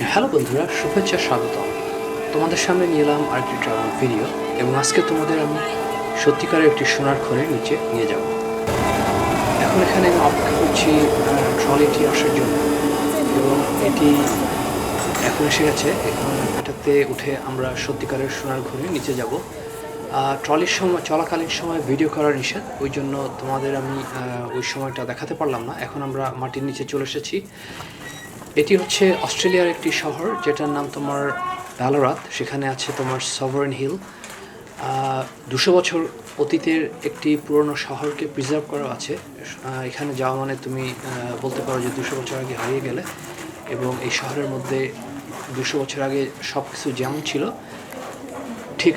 Hello বন্ধুরা, শুভেচ্ছা, স্বাগতম। তোমাদের সামনে নিয়ে এলাম আরেকটি ট্রাভেল ভিডিও এবং আজকে তোমাদের আমি সত্যিকারের একটি সোনার খনির নিচে নিয়ে যাব। এখন এখানে আমি অপেক্ষা করছি ট্রলিটি আসার জন্য এবং এটি এখন এসে গেছে। এখন এটাতে উঠে আমরা সত্যিকারের সোনার খনির নিচে যাব। ট্রলির সময় চলাকালীন সময় ভিডিও করার নিষেধ, ওই জন্য তোমাদের আমি ওই সময়টা দেখাতে পারলাম না। এখন আমরা মাটির নিচে চলে এসেছি। এটি হচ্ছে অস্ট্রেলিয়ার একটি শহর যেটার নাম তোমার ব্যালোরাত। সেখানে আছে তোমার সভারেন হিল। 200 বছর অতীতের একটি পুরনো শহরকে প্রিজার্ভ করা আছে। এখানে যাওয়া মানে তুমি বলতে পারো যে 200 বছর আগে হারিয়ে গেলে, এবং এই শহরের মধ্যে 200 বছর আগে সব কিছু যেমন ছিল ঠিক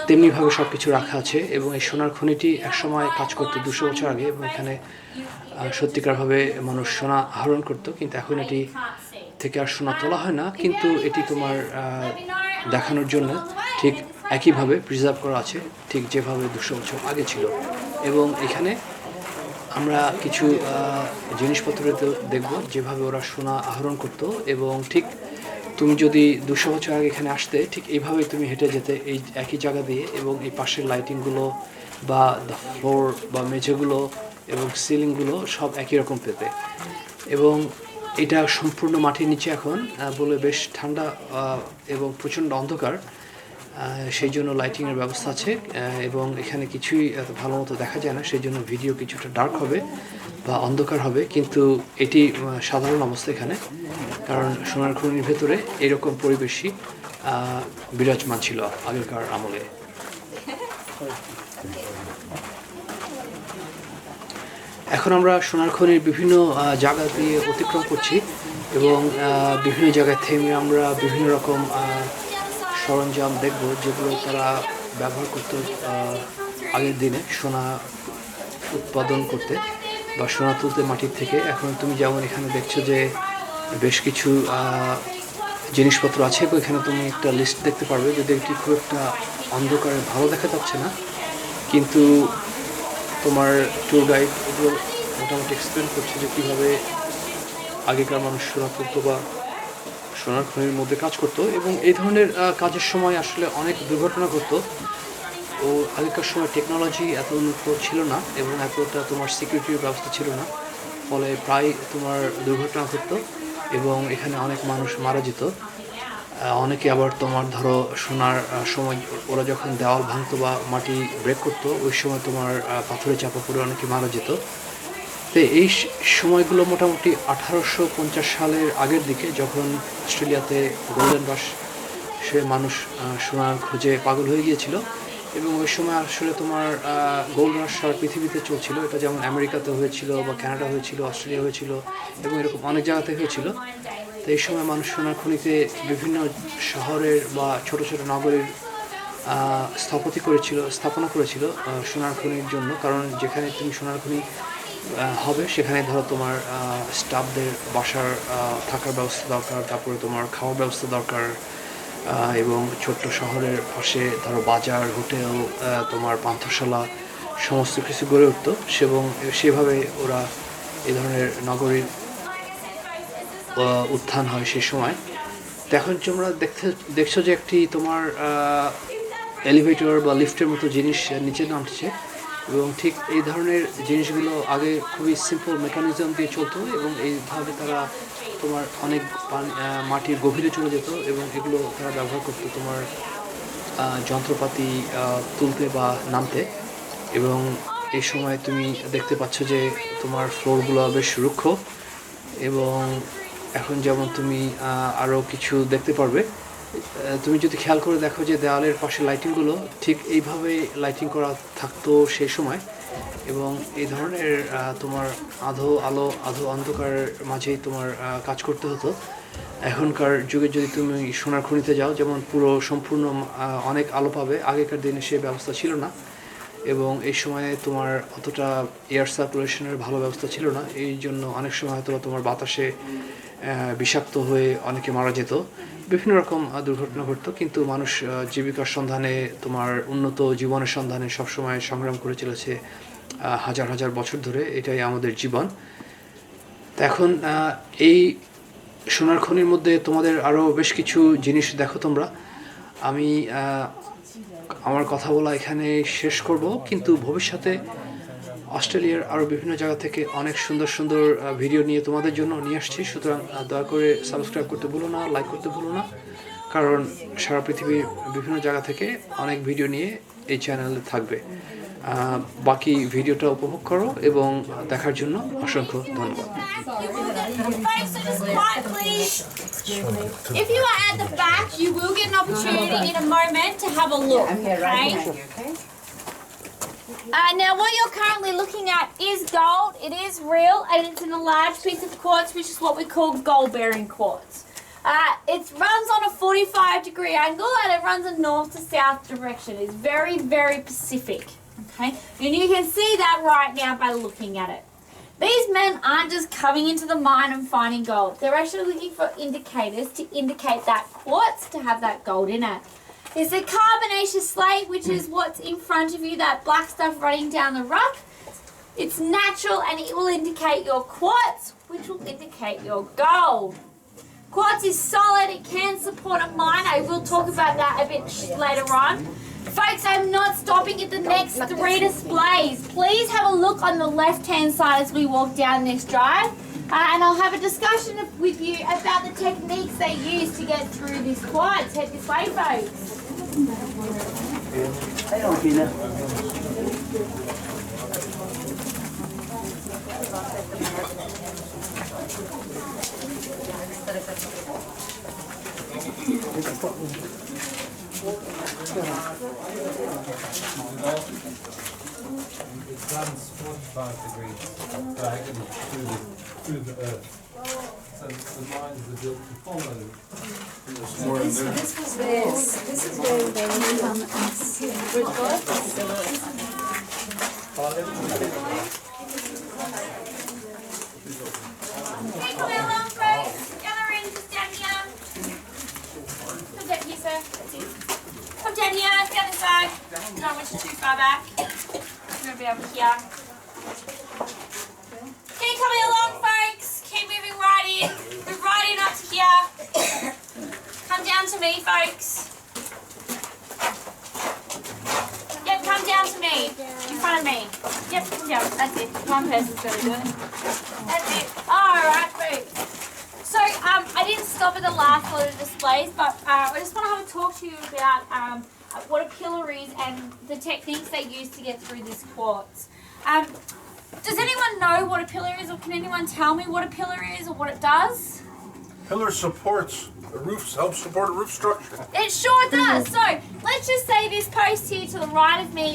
তেমনিভাবে সব কিছু রাখা আছে। এবং এই সোনার খনিটি একসময় কাজ করতো 200 বছর আগে, এবং এখানে সত্যিকারভাবে মানুষ সোনা আহরণ করতো, কিন্তু এখন এটি থেকে আর সোনা তোলা হয় না। কিন্তু এটি তোমার দেখানোর জন্য ঠিক একইভাবে প্রিজার্ভ করা আছে, ঠিক যেভাবে 200 বছর আগে ছিল। এবং এখানে আমরা কিছু জিনিসপত্র দেখব যেভাবে ওরা সোনা আহরণ করতো। এবং ঠিক তুমি যদি 200 বছর আগে এখানে আসতে, ঠিক এইভাবেই তুমি হেঁটে যেতে এই একই জায়গা দিয়ে, এবং এই পাশের লাইটিংগুলো বা দ্য ফ্লোর বা মেঝেগুলো এবং সিলিংগুলো সব একই রকম পেতে। এবং এটা সম্পূর্ণ মাটির নিচে এখন বলে বেশ ঠান্ডা এবং প্রচণ্ড অন্ধকার, সেই জন্য লাইটিংয়ের ব্যবস্থা আছে। এবং এখানে কিছুই এত ভালো মতো দেখা যায় না, সেই জন্য ভিডিও কিছুটা ডার্ক হবে বা অন্ধকার হবে। কিন্তু এটি সাধারণ অবস্থা এখানে, কারণ সোনার খনির ভেতরে এরকম পরিবেশই বিরাজমান ছিল আগেকার আমলে। এখন আমরা সোনার খনির বিভিন্ন জায়গা দিয়ে অতিক্রম করছি, এবং বিভিন্ন জায়গায় থেমে আমরা বিভিন্ন রকম সরঞ্জাম দেখব যেগুলো তারা ব্যবহার করত আগের দিনে সোনা উৎপাদন করতে বা সোনা তুলতে মাটির থেকে। এখন তুমি যেমন এখানে দেখছো যে বেশ কিছু জিনিসপত্র আছে, এবং এখানে তুমি একটা লিস্ট দেখতে পারবে। যদি এটি খুব একটা অন্ধকারে ভালো দেখা যাচ্ছে না, কিন্তু তোমার ট্যুর গাইড এগুলো মোটামুটি এক্সপ্লেন করছে যে কীভাবে আগেকার মানুষ সোনা তুলতো বা সোনার খনির মধ্যে কাজ করতো। এবং এই ধরনের কাজের সময় আসলে অনেক দুর্ঘটনা ঘটতো। ও আগেকার সময় টেকনোলজি এত উন্নত ছিল না, এবং এতটা তোমার সিকিউরিটির ব্যবস্থা ছিল না, ফলে প্রায় তোমার দুর্ঘটনা ঘটতো এবং এখানে অনেক মানুষ মারা যেত। অনেকে আবার তোমার ধরো সোনার সময় ওরা যখন দেওয়াল ভাঙতো বা মাটি ব্রেক করতো, ওই সময় তোমার পাথরে চাপা পড়ে অনেকে মারা যেত। তো এই সময়গুলো মোটামুটি 1850 সালের আগের দিকে, যখন অস্ট্রেলিয়াতে গোল্ডেন রাশ সে মানুষ সোনার খোঁজে পাগল হয়ে গিয়েছিল। এবং ওই সময় আসলে তোমার গোল্ড রাশ সারা পৃথিবীতে চলছিল। এটা যেমন আমেরিকাতে হয়েছিল বা কানাডা হয়েছিল, অস্ট্রেলিয়া হয়েছিল, এবং এরকম অনেক জায়গাতে হয়েছিল। তো এই সময় মানুষ সোনার খনিতে বিভিন্ন শহরের বা ছোট ছোট নগরীর স্থাপনা করেছিল সোনার খনির জন্য। কারণ যেখানে তুমি সোনার খনি হবে সেখানে ধরো তোমার স্টাফদের বাসার থাকার ব্যবস্থা দরকার, তারপরে তোমার খাওয়ার ব্যবস্থা দরকার, এবং ছোট্ট শহরের পাশে ধরো বাজার, হোটেল, তোমার পান্থশালা সমস্ত কিছু গড়ে উঠতো। এবং সেভাবে ওরা এই ধরনের নগরীর উত্থান হয় সেই সময়। তো এখন তোমরা দেখছো যে একটি তোমার এলিভেটর বা লিফটের মতো জিনিস নিচে নামছে, এবং ঠিক এই ধরনের জিনিসগুলো আগে খুবই সিম্পল মেকানিজম দিয়ে চলতো, এবং এইভাবে তারা তোমার অনেক মাটির গভীরে চলে যেত, এবং এগুলো তারা ব্যবহার করতো তোমার যন্ত্রপাতি তুলতে বা নামতে। এবং এই সময় তুমি দেখতে পাচ্ছ যে তোমার ফ্লোরগুলো বেশ রুক্ষ। এবং এখন যেমন তুমি আরও কিছু দেখতে পারবে, তুমি যদি খেয়াল করে দেখো যে দেওয়ালের পাশে লাইটিংগুলো ঠিক এইভাবে লাইটিং করা থাকতো সেই সময়। এবং এই ধরনের তোমার আধো আলো আধো অন্ধকারের মাঝেই তোমার কাজ করতে হতো। এখনকার যুগে যদি তুমি সোনার খনিতে যাও, যেমন পুরো সম্পূর্ণ অনেক আলো পাবে, আগেকার দিনে সেই ব্যবস্থা ছিল না। এবং এই সময়ে তোমার অতটা এয়ার সার্কুলেশনের ভালো ব্যবস্থা ছিল না, এই জন্য অনেক সময় হয়তো তোমার বাতাসে বিষাক্ত হয়ে অনেকে মারা যেত, বিভিন্ন রকম দুর্ঘটনা ঘটতো। কিন্তু মানুষ জীবিকার সন্ধানে, তোমার উন্নত জীবনের সন্ধানে সবসময় সংগ্রাম করে চলেছে হাজার হাজার বছর ধরে। এটাই আমাদের জীবন। তো এখন এই সোনার খনির মধ্যে তোমাদের আরও বেশ কিছু জিনিস দেখো তোমরা। আমি আমার কথা বলা এখানে শেষ করব, কিন্তু ভবিষ্যতে অস্ট্রেলিয়ার আরও বিভিন্ন জায়গা থেকে অনেক সুন্দর সুন্দর ভিডিও নিয়ে তোমাদের জন্য নিয়ে আসছি। সুতরাং দয়া করে সাবস্ক্রাইব করতে ভুলো না, লাইক করতে ভুলো না, কারণ সারা পৃথিবীর বিভিন্ন জায়গা থেকে অনেক ভিডিও নিয়ে এই চ্যানেলে থাকবে। বাকি ভিডিওটা উপভোগ করো এবং দেখার জন্য অসংখ্য ধন্যবাদ। If you are at the back, you will get an opportunity in a moment to have a look. Okay? Now what you're currently looking at is gold. It is real and it's in a large piece of quartz, which is what we call gold bearing quartz. It runs on a 45-degree angle and it runs a north to south direction. It's very, very Pacific. Okay? And you can see that right now by looking at it. These men aren't just coming into the mine and finding gold. They're actually looking for indicators to indicate that quartz to have that gold in it. It's a carbonaceous slate, which is what's in front of you, that black stuff running down the rock. It's natural and it will indicate your quartz, which will indicate your gold. Quartz is solid, it can support a mine. I will talk about that a bit later on. Folks, I'm not stopping at the next 3 displays. Please have a look on the left-hand side as we walk down this drive. And I'll have a discussion with you about the techniques they use to get through this quartz. Head this way, folks. It runs 45 degrees diagonally through the earth. So the mines are built to follow. This is where they will come and see. Hey, come along, folks. Gather in, just down here. Come down here, sir. That's it. Come down here, down this side. Don't want you too far back. You're going to be over here. Keep coming along, folks. Keep moving right in. Move right in up to here. Come down to me, folks. Yep, come down to me. In front of me. Yep, come down. That's it. One person's going to do it. That's it. Alright, folks. So, I didn't stop at the last lot of displays, but I just want to have a talk to you about what a pillar is and the techniques they use to get through this quartz. Does anyone know what a pillar is, or can anyone tell me what a pillar is or what it does? Pillar supports the roofs, helps support a roof structure. It sure does. So let's just say this post here to the right of me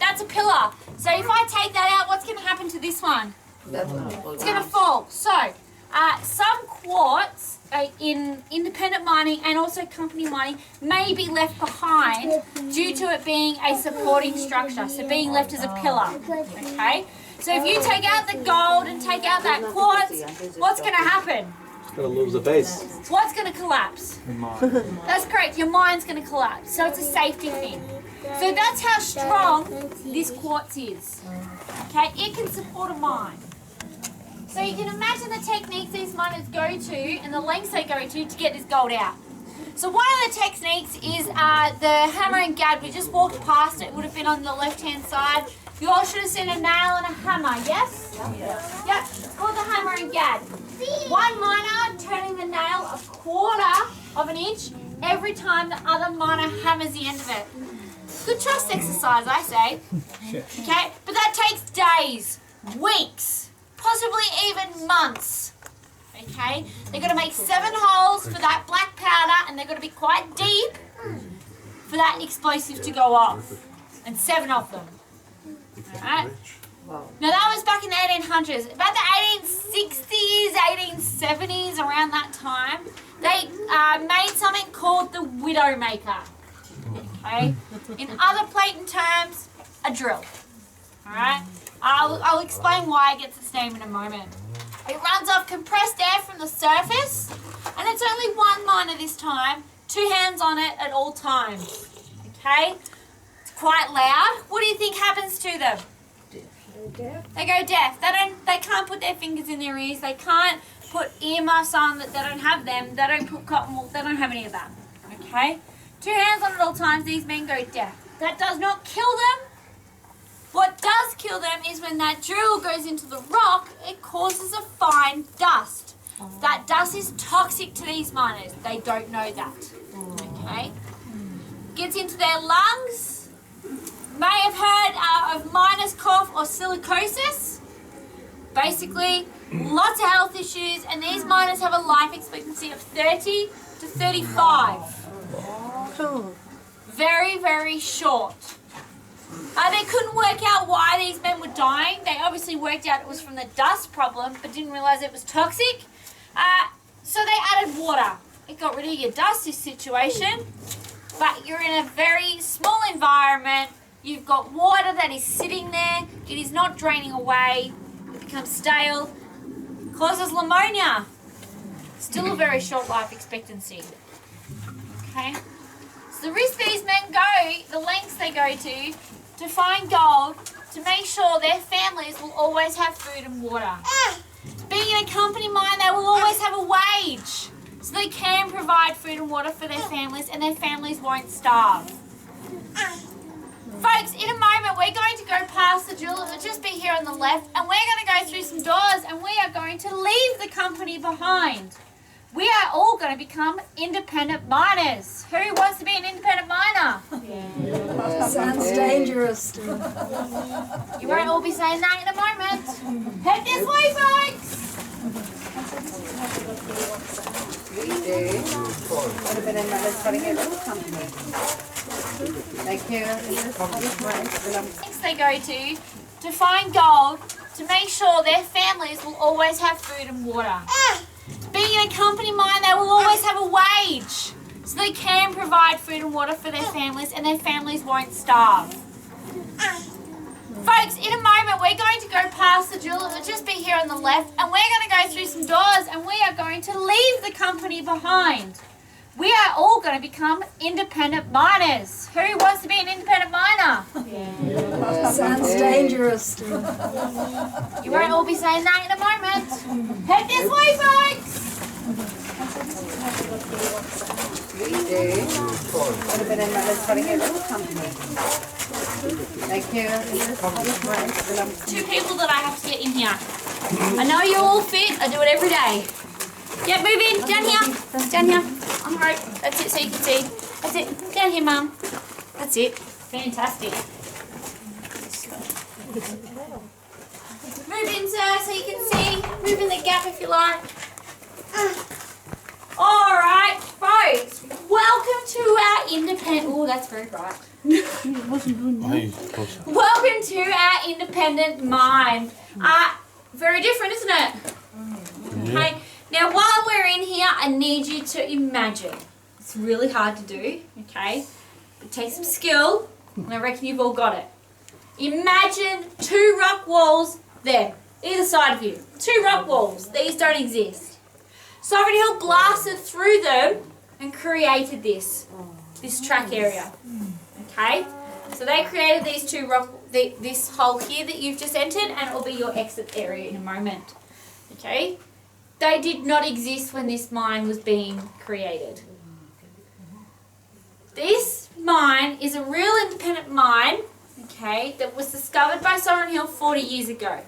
that's a pillar. So if I take that out, what's going to happen to this one? It's going to fall. So some quartz in independent mining and also company mining may be left behind due to it being a supporting structure, so being left as a pillar. Okay? So if you take out the gold and take out that quartz, what's going to happen? Going to lose the base. What's going to collapse? That's correct, your mine's going to collapse. So it's a safety thing. So that's how strong this quartz is. Okay, it can support a mine. So you can imagine the techniques these miners go to and the lengths they go to get this gold out. So one of the techniques is the hammer and gad. We just walked past it, would have been on the left-hand side. You all should have seen a nail and a hammer, yes? Yep, it's called the hammer and gad. One miner turning the nail 1/4 of an inch every time the other miner hammers the end of it. Good trust exercise, I say. Okay, but that takes days, weeks, possibly even months. Okay, they've got to make 7 holes for that black powder, and they've got to be quite deep for that explosive to go off, and 7 of them. Alright. Now that was back in the 1800s. About the 1860s, 1870s, around that time, they made something called the Widowmaker. Okay? In other Platon terms, a drill. Alright? I'll explain why it gets its name in a moment. It runs off compressed air from the surface, and it's only one miner this time, 2 hands on it at all times. Okay? It's quite loud. What do you think happens to them? They go deaf. They can't put their fingers in their ears. They can't put earmuffs on, that they don't have them, they don't put cotton wool, they don't have any of that. Okay? 2 hands on at all times, these men go deaf. That does not kill them. What does kill them is when that drill goes into the rock, it causes a fine dust. That dust is toxic to these miners. They don't know that. Okay? Gets into their lungs. May have heard of miners' cough or silicosis. Basically, lots of health issues, and these miners have a life expectancy of 30 to 35. Very, very short. They couldn't work out why these men were dying. They obviously worked out it was from the dust problem, but didn't realise it was toxic. So they added water. It got rid of your dust, this situation. But you're in a very small environment. You've got water that is sitting there. It is not draining away. It becomes stale. Causes pneumonia. Still a very short life expectancy. Okay? So the risk these men go, the lengths they go to find gold, to make sure their families will always have food and water. Being in a company mine, they will always have a wage, so they can provide food and water for their families, and their families won't starve. Folks, in a moment, we're going to go past the drill. It'll just be here on the left, and we're going to go through some doors, and we are going to leave the company behind. We are all going to become independent miners. Who wants to be an independent miner? Sounds dangerous. You won't all be saying that in a moment. Head this way, folks. Would have been another starting a little company. Like here in this place. Next they go to find gold, to make sure their families will always have food and water. Being in a company mine, they will always have a wage, so they can provide food and water for their families, and their families won't starve. Folks, in a moment, we're going to go past the drill. It'll just be here on the left, and we're going to go through some doors, and we are going to leave the company behind. We are all going to become independent miners. Who wants to be an independent miner? Sounds dangerous. You won't all be saying that in a moment. Head this way, folks. Would have been another starting a little company. Like here in this place. 2 people that I have to get in here. I know you're all fit. I do it every day. Yeah, move in. Down here. Down here. On the rope. That's it, so you can see. That's it. Down here, Mum. That's it. Fantastic. Move in, sir, so you can see. Move in the gap if you like. All right, folks. Welcome to our independent. Oh, that's very bright. Welcome to our independent mine. Very different, isn't it? Okay. Now, while we're in here, I need you to imagine. It's really hard to do, okay? It takes some skill, and I reckon you've all got it. Imagine 2 rock walls there, either side of you. 2 rock walls. These don't exist. Sovereign Hill blasted through them and created this track area. Okay? So they created these 2 this hole here that you've just entered, and it will be your exit area in a moment. Okay? They did not exist when this mine was being created. This mine is a real independent mine, okay, that was discovered by Sovereign Hill 40 years ago.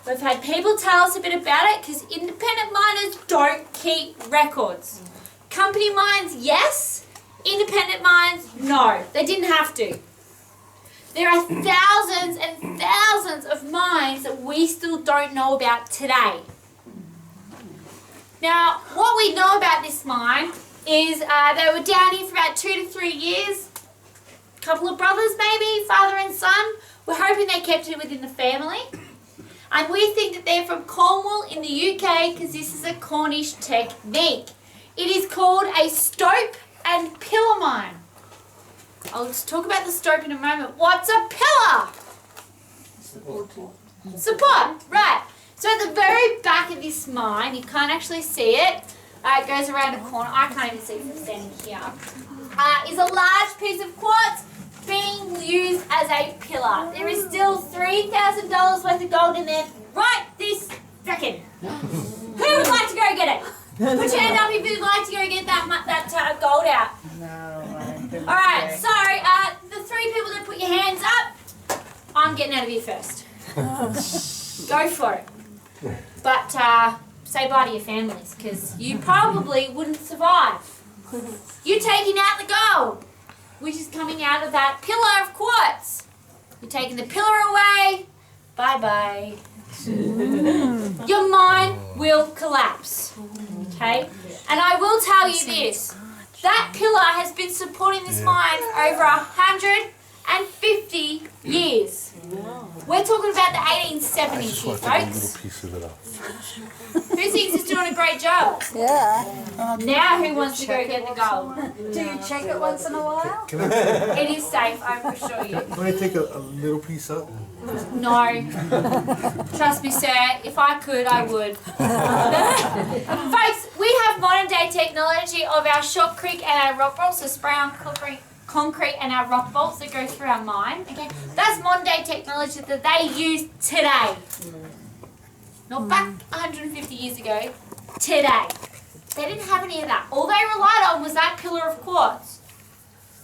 We've had people tell us a bit about it because independent miners don't keep records. Company mines, yes. Independent mines, no. They didn't have to. There are thousands and thousands of mines that we still don't know about today. Now, what we know about this mine is they were down here for about 2 to 3 years. A couple of brothers maybe, father and son. We're hoping they kept it within the family. And we think that they're from Cornwall in the UK because this is a Cornish technique. It is called a stope and pillar mine. I'll just talk about the stope in a moment. What's a pillar? Support, right. So at the very back of this mine, you can't actually see it. It goes around a corner. I can't even see from standing here. Is a large piece of quartz being used as a pillar. There is still $3,000 worth of gold in there right this second. Who would like to go go get it. Put your hand up if you'd like to go get that gold out. No, Alright, so the 3 people that put your hands up, I'm getting out of here first. Go for it. But say bye to your families, because you probably wouldn't survive. You're taking out the gold, which is coming out of that pillar of quartz. You're taking the pillar away. Bye-bye. Your mine will collapse. Okay? And I will tell you this. That pillar has been supporting this mine for over 150 years. We're talking about the 1870s here, folks. piece of it up. Who thinks it's doing a great job? Yeah. Now who wants to go get the gold? Do you check it once in a while? It is safe, I assure you. Can I take a little piece out? No. Trust me, sir, if I could, I would. Folks, we have modern day technology of our shotcrete and our rock bolts, so spray on concrete and our rock bolts that go through our mine. Okay, that's modern day technology that they use today. Not back 150 years ago, today. They didn't have any of that. All they relied on was that pillar of quartz.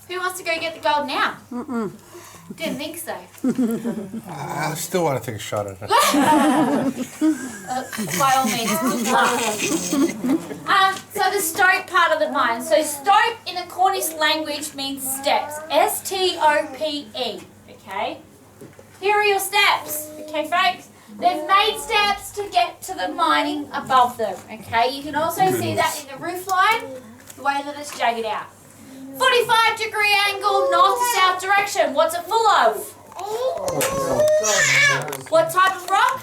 Who wants to go get the gold now? Didn't think so. I still want to take a shot at it. By all means, good luck. So the stope part of the mine. So stope in the Cornish language means steps. S-T-O-P-E. Okay? Here are your steps. Okay, folks? They've made steps to get to the mining above them. Okay? You can also see that in the roof line, the way that it's jagged out. 45-degree angle, north to south direction. What's it full of? What type of rock?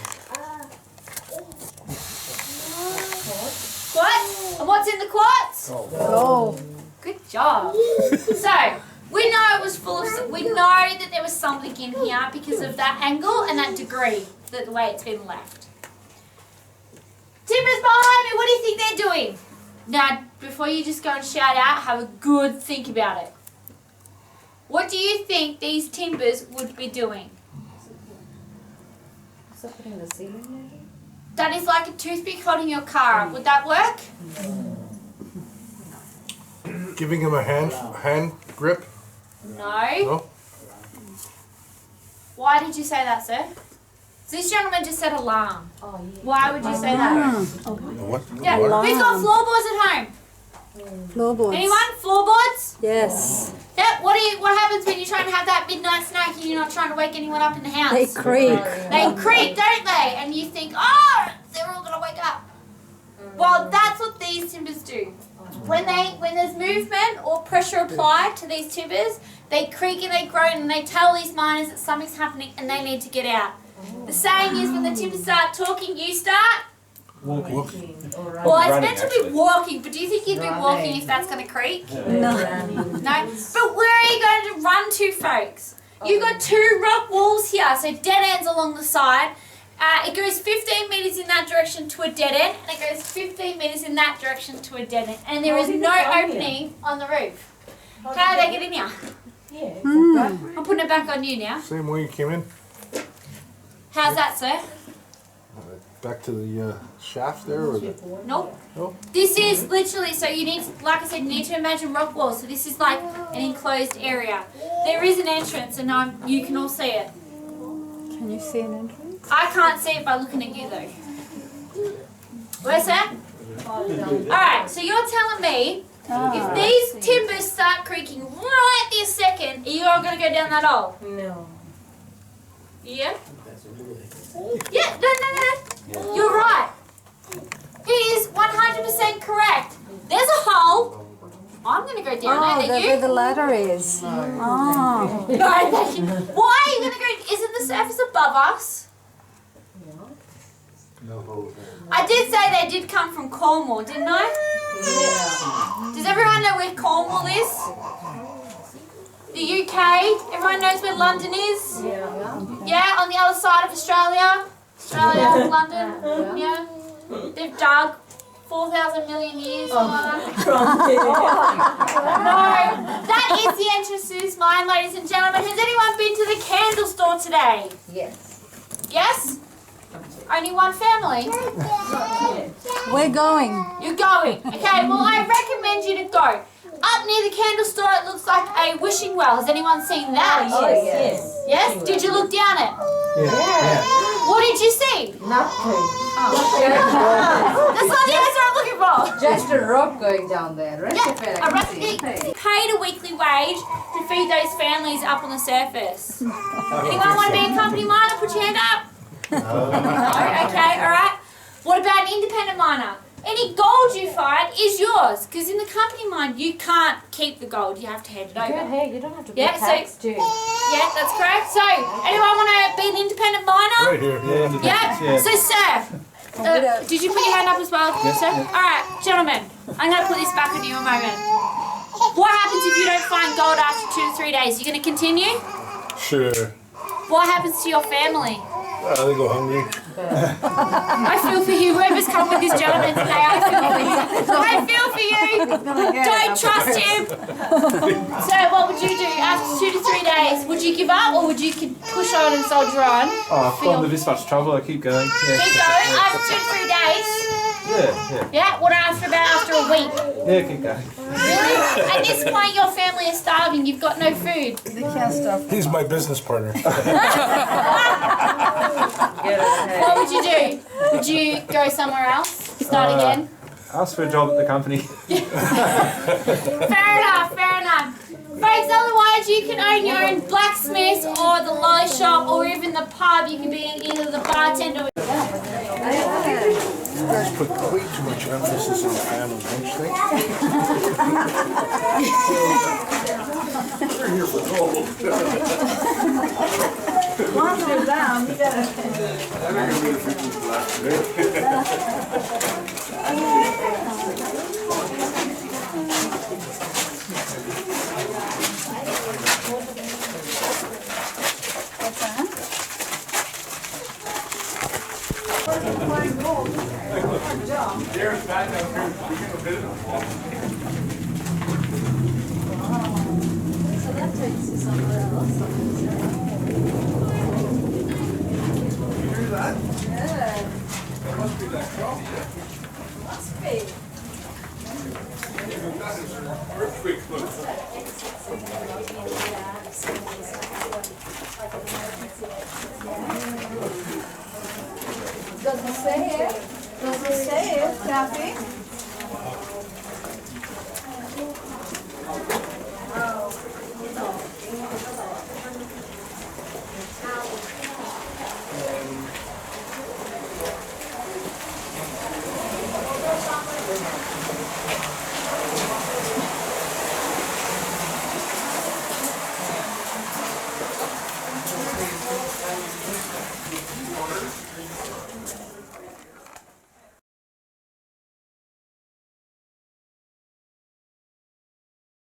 What? And what's in the quartz? Oh. Good job. So, we know it was full of, we know that there was something in here because of that angle and that degree, the way it's been left. Timbers behind me, what do you think they're doing? Now, before you just go and shout out, have a good think about it. What do you think these timbers would be doing? So putting the ceiling maybe? That is like a toothpick holding your car up. Would that work? Giving him a hand grip? No. No? Why did you say that, sir? This gentleman just said alarm. Oh, yeah. Why would you say that? What? Yeah. What? Who's got floorboards at home? Floorboards. Anyone? Floorboards? Yes. Yeah. What happens when you're trying to have that midnight snack and you're not trying to wake anyone up in the house? They creak. They creak, don't they? And you think, oh, they're all gonna wake up. Well, that's what these timbers do. When there's movement or pressure applied to these timbers, they creak and they groan and they tell these miners that something's happening and they need to get out. The saying is when the timbers start talking, you start. Walking. Well, it's meant to be walking, but do you think you'd be walking if that's going to creak? No. No? But where are you going to run to, folks? You've got 2 rock walls here, so dead ends along the side. It goes 15 metres in that direction to a dead end, and it goes 15 metres in that direction to a dead end. And there is no opening on the roof. How did they get in here? I'm putting it back on you now. Same way you came in. How's that, sir? Back to the shaft there, or the... Nope. No? This is literally, so you need, like I said, you need to imagine rock walls. So this is like an enclosed area. There is an entrance, and you can all see it. Can you see an entrance? I can't see it by looking at you, though. Where's that? Alright, so you're telling me, if these timbers start creaking right this second, are you all going to go down that hole? No. Yeah? Yeah, no. You're right. It is 100% correct. There's a hole. I'm going to go down Oh, there. that's You? where the ladder is. Oh. No, why are you going to go? Isn't the surface above us? I did say they did come from Cornwall, didn't I? Yeah. Does everyone know where Cornwall is? The UK? Everyone knows where London is? Yeah. Yeah, on the other side of Australia. Australia, London. Yeah. They've dug 4,000 million years. No, that is the entrance to this mine, ladies and gentlemen. Has anyone been to the candle store today? Yes. Yes? Only one family? We're going. You're going. Okay, well, I recommend you to go. Up near the candle store, it looks like a wishing well. Has anyone seen that? Oh, yes. Yes? Did you look down it? Yeah. What did you see? Nothing. That's not the answer I'm looking for. Just a rope going down there. Rest of it, I I can see. paid a weekly wage to feed those families up on the surface. Anyone want to be a company miner? Put your hand up. No? Okay, alright. What about an independent miner? Any gold you find is yours, because in the company mine you can't keep the gold, you have to hand it over. Hey, you don't have to pay Yeah, tax, so, do you? yeah, that's correct. So, anyone want to be an independent miner? Right here. Yeah? So, sir, did you put your hand up as well, sir? Alright, gentlemen, I'm going to put this back on you a moment. What happens if you don't find gold after 2 to 3 days? You going to continue? Sure. What happens to your family? They go hungry. I feel for you. Whoever's come with this gentleman today, I feel for you. I feel for you. Don't trust him. So what would you do after 2 to 3 days? Would you give up or would you push on and soldier on? Oh, I've gone to this much trouble. I keep going. Yeah. Keep going after 2 to 3 days. Yeah. Yeah. What after a week? Yeah, keep going. Really? At this point, your family is starving. You've got no food. They can't stop. He's my business partner. What would you do? Would you go somewhere else? Start again? Ask for a job at the company. Fair enough, fair enough. Folks, otherwise you can own your own blacksmith or the lolly shop or even the pub. You can be either the bartender. You guys put way too much emphasis on family, don't you think? We're here for gold. Once you're down, you gotta... What's that? So that takes you somewhere else. Yeah. Must be. Does it say it? Does it say it, Kathy?